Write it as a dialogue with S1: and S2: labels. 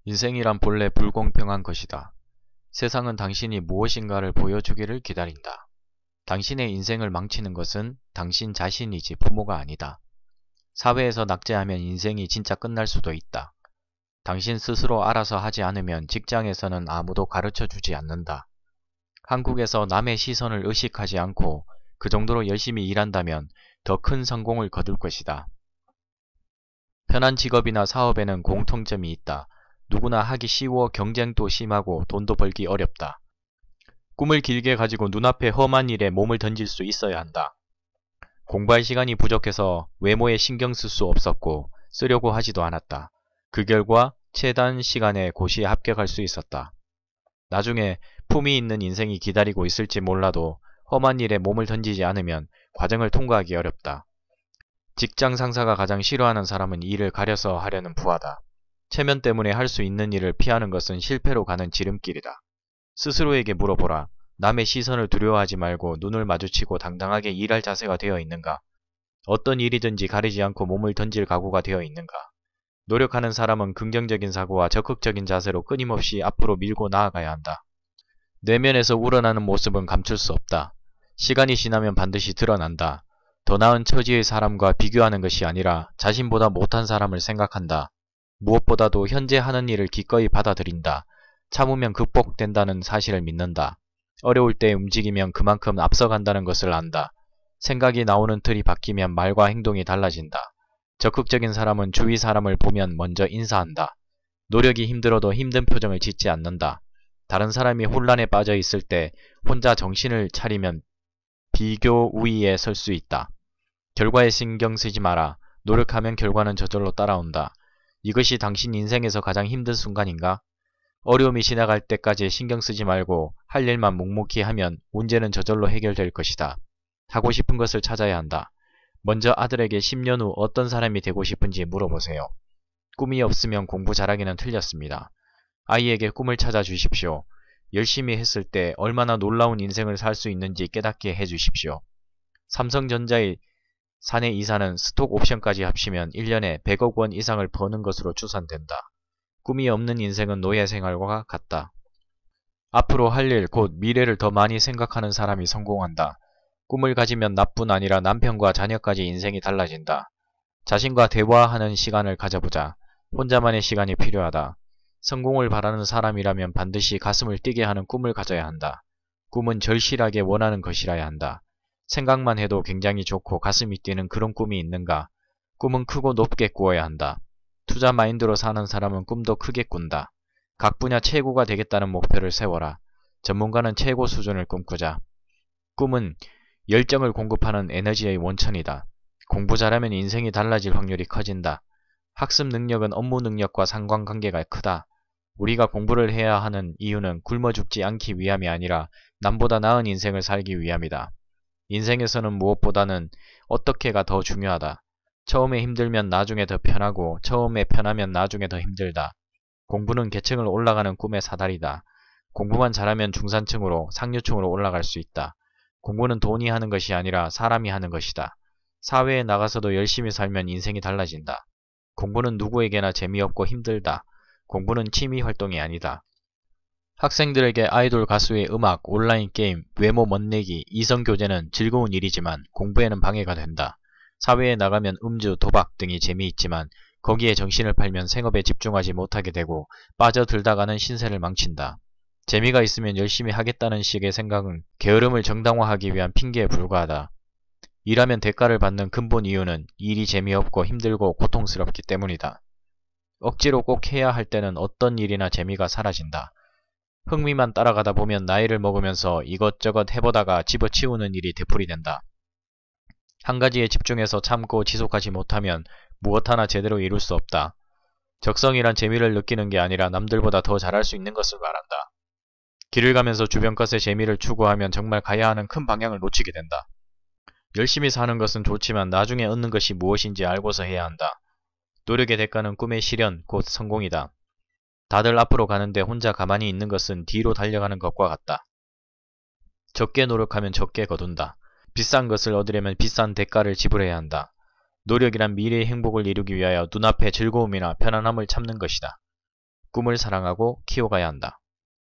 S1: 인생이란 본래 불공평한 것이다. 세상은 당신이 무엇인가를 보여주기를 기다린다. 당신의 인생을 망치는 것은 당신 자신이지 부모가 아니다. 사회에서 낙제하면 인생이 진짜 끝날 수도 있다. 당신 스스로 알아서 하지 않으면 직장에서는 아무도 가르쳐주지 않는다. 한국에서 남의 시선을 의식하지 않고 그 정도로 열심히 일한다면 더 큰 성공을 거둘 것이다. 편한 직업이나 사업에는 공통점이 있다. 누구나 하기 쉬워 경쟁도 심하고 돈도 벌기 어렵다. 꿈을 길게 가지고 눈앞의 험한 일에 몸을 던질 수 있어야 한다. 공부할 시간이 부족해서 외모에 신경 쓸 수 없었고 쓰려고 하지도 않았다. 그 결과 최단 시간에 고시에 합격할 수 있었다. 나중에 품위 있는 인생이 기다리고 있을지 몰라도 험한 일에 몸을 던지지 않으면 과정을 통과하기 어렵다. 직장 상사가 가장 싫어하는 사람은 일을 가려서 하려는 부하다. 체면 때문에 할 수 있는 일을 피하는 것은 실패로 가는 지름길이다. 스스로에게 물어보라. 남의 시선을 두려워하지 말고 눈을 마주치고 당당하게 일할 자세가 되어 있는가? 어떤 일이든지 가리지 않고 몸을 던질 각오가 되어 있는가? 노력하는 사람은 긍정적인 사고와 적극적인 자세로 끊임없이 앞으로 밀고 나아가야 한다. 내면에서 우러나는 모습은 감출 수 없다. 시간이 지나면 반드시 드러난다. 더 나은 처지의 사람과 비교하는 것이 아니라 자신보다 못한 사람을 생각한다. 무엇보다도 현재 하는 일을 기꺼이 받아들인다. 참으면 극복된다는 사실을 믿는다. 어려울 때 움직이면 그만큼 앞서간다는 것을 안다. 생각이 나오는 틀이 바뀌면 말과 행동이 달라진다. 적극적인 사람은 주위 사람을 보면 먼저 인사한다. 노력이 힘들어도 힘든 표정을 짓지 않는다. 다른 사람이 혼란에 빠져 있을 때 혼자 정신을 차리면 비교 우위에 설 수 있다. 결과에 신경 쓰지 마라. 노력하면 결과는 저절로 따라온다. 이것이 당신 인생에서 가장 힘든 순간인가? 어려움이 지나갈 때까지 신경 쓰지 말고 할 일만 묵묵히 하면 문제는 저절로 해결될 것이다. 하고 싶은 것을 찾아야 한다. 먼저 아들에게 10년 후 어떤 사람이 되고 싶은지 물어보세요. 꿈이 없으면 공부 잘하기는 틀렸습니다. 아이에게 꿈을 찾아주십시오. 열심히 했을 때 얼마나 놀라운 인생을 살 수 있는지 깨닫게 해주십시오. 삼성전자의 사내 이사는 스톡 옵션까지 합치면 1년에 100억 원 이상을 버는 것으로 추산된다. 꿈이 없는 인생은 노예 생활과 같다. 앞으로 할 일, 곧 미래를 더 많이 생각하는 사람이 성공한다. 꿈을 가지면 나뿐 아니라 남편과 자녀까지 인생이 달라진다. 자신과 대화하는 시간을 가져보자. 혼자만의 시간이 필요하다. 성공을 바라는 사람이라면 반드시 가슴을 뛰게 하는 꿈을 가져야 한다. 꿈은 절실하게 원하는 것이라야 한다. 생각만 해도 굉장히 좋고 가슴이 뛰는 그런 꿈이 있는가? 꿈은 크고 높게 꾸어야 한다. 투자 마인드로 사는 사람은 꿈도 크게 꾼다. 각 분야 최고가 되겠다는 목표를 세워라. 전문가는 최고 수준을 꿈꾸자. 꿈은 열정을 공급하는 에너지의 원천이다. 공부 잘하면 인생이 달라질 확률이 커진다. 학습 능력은 업무 능력과 상관관계가 크다. 우리가 공부를 해야 하는 이유는 굶어 죽지 않기 위함이 아니라 남보다 나은 인생을 살기 위함이다. 인생에서는 무엇보다는 어떻게가 더 중요하다. 처음에 힘들면 나중에 더 편하고 처음에 편하면 나중에 더 힘들다. 공부는 계층을 올라가는 꿈의 사다리다. 공부만 잘하면 중산층으로 상류층으로 올라갈 수 있다. 공부는 돈이 하는 것이 아니라 사람이 하는 것이다. 사회에 나가서도 열심히 살면 인생이 달라진다. 공부는 누구에게나 재미없고 힘들다. 공부는 취미 활동이 아니다. 학생들에게 아이돌 가수의 음악, 온라인 게임, 외모 멋내기, 이성교제는 즐거운 일이지만 공부에는 방해가 된다. 사회에 나가면 음주, 도박 등이 재미있지만 거기에 정신을 팔면 생업에 집중하지 못하게 되고 빠져들다가는 신세를 망친다. 재미가 있으면 열심히 하겠다는 식의 생각은 게으름을 정당화하기 위한 핑계에 불과하다. 일하면 대가를 받는 근본 이유는 일이 재미없고 힘들고 고통스럽기 때문이다. 억지로 꼭 해야 할 때는 어떤 일이나 재미가 사라진다. 흥미만 따라가다 보면 나이를 먹으면서 이것저것 해보다가 집어치우는 일이 되풀이된다. 한 가지에 집중해서 참고 지속하지 못하면 무엇 하나 제대로 이룰 수 없다. 적성이란 재미를 느끼는 게 아니라 남들보다 더 잘할 수 있는 것을 말한다. 길을 가면서 주변 것의 재미를 추구하면 정말 가야 하는 큰 방향을 놓치게 된다. 열심히 사는 것은 좋지만 나중에 얻는 것이 무엇인지 알고서 해야 한다. 노력의 대가는 꿈의 실현, 곧 성공이다. 다들 앞으로 가는데 혼자 가만히 있는 것은 뒤로 달려가는 것과 같다. 적게 노력하면 적게 거둔다. 비싼 것을 얻으려면 비싼 대가를 지불해야 한다. 노력이란 미래의 행복을 이루기 위하여 눈앞의 즐거움이나 편안함을 참는 것이다. 꿈을 사랑하고 키워가야 한다.